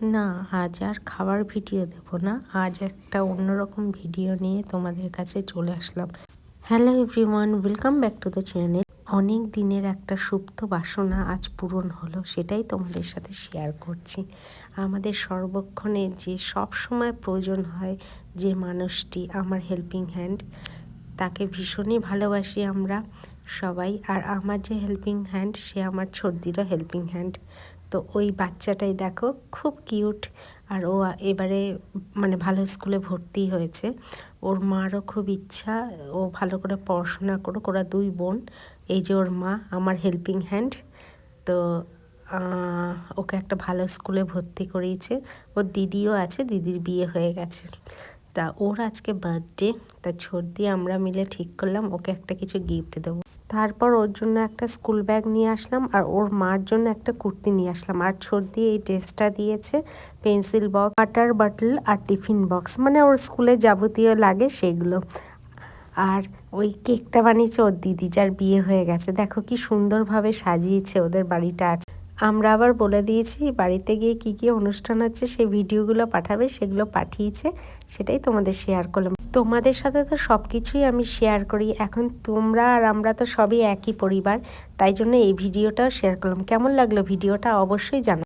না, আজ আর খাবার ভিডিও দেব না। আজ একটা অন্যরকম ভিডিও নিয়ে তোমাদের কাছে চলে আসলাম। Hello everyone, welcome back to the channel. অনেক দিনের একটা সুপ্ত বাসনা আজ পূরণ হলো, সেটাই তোমাদের সাথে শেয়ার করছি। আমাদের সর্বক্ষণে যে সব সময় প্রয়োজন হয় যে মানুষটি, আমার হেল্পিং হ্যান্ড, তাকে ভীষণই ভালোবাসি আমরা সবাই। আর আমার যে হেল্পিং হ্যান্ড, সে আমার ছোটদিরও হেল্পিং হ্যান্ড। তো ওই বাচ্চাটাই দেখো, খুব কিউট। আর ও এবারে ভালো স্কুলে ভর্তি হয়েছে। ওর মারও খুব ইচ্ছা ও ভালো করে পড়াশোনা করুক। ওরা দুই বোন। এই যে ওর মা আমার হেল্পিং হ্যান্ড। তো ওকে একটা ভালো স্কুলে ভর্তি করিয়েছে। ওর দিদিও আছে, দিদির বিয়ে হয়ে গেছে। তা ওর আজকে বার্থডে, তা ছোট আমরা মিলে ঠিক করলাম ওকে একটা কিছু গিফট দেবো। তারপর ওর জন্য একটা স্কুল ব্যাগ নিয়ে আসলাম, আর ওর মার জন্য একটা কুর্তি নিয়ে আসলাম। আর ছোটদি এই ড্রেসটা দিয়েছে, পেন্সিল বক্স, ওয়াটার বটল আর টিফিন বক্স, ওর স্কুলে যাবতীয় লাগে সেগুলো। আর ওই কেকটা বানিয়েছে ওর দিদি, যার বিয়ে হয়ে গেছে। দেখো কি সুন্দরভাবে সাজিয়েছে ওদের বাড়িটা। আমরা আবার বলে দিয়েছি বাড়িতে গিয়ে কি কি অনুষ্ঠান হচ্ছে সেই ভিডিওগুলো পাঠাবে, সেগুলো পাঠিয়েছে, সেটাই তোমাদের শেয়ার করলাম। তোমাদের সাথে তো সব কিছুই আমি শেয়ার করি। এখন তোমরা আর আমরা তো সবই একই পরিবার, তাই জন্য এই ভিডিওটাও শেয়ার করলাম। কেমন লাগলো ভিডিওটা অবশ্যই জানাও।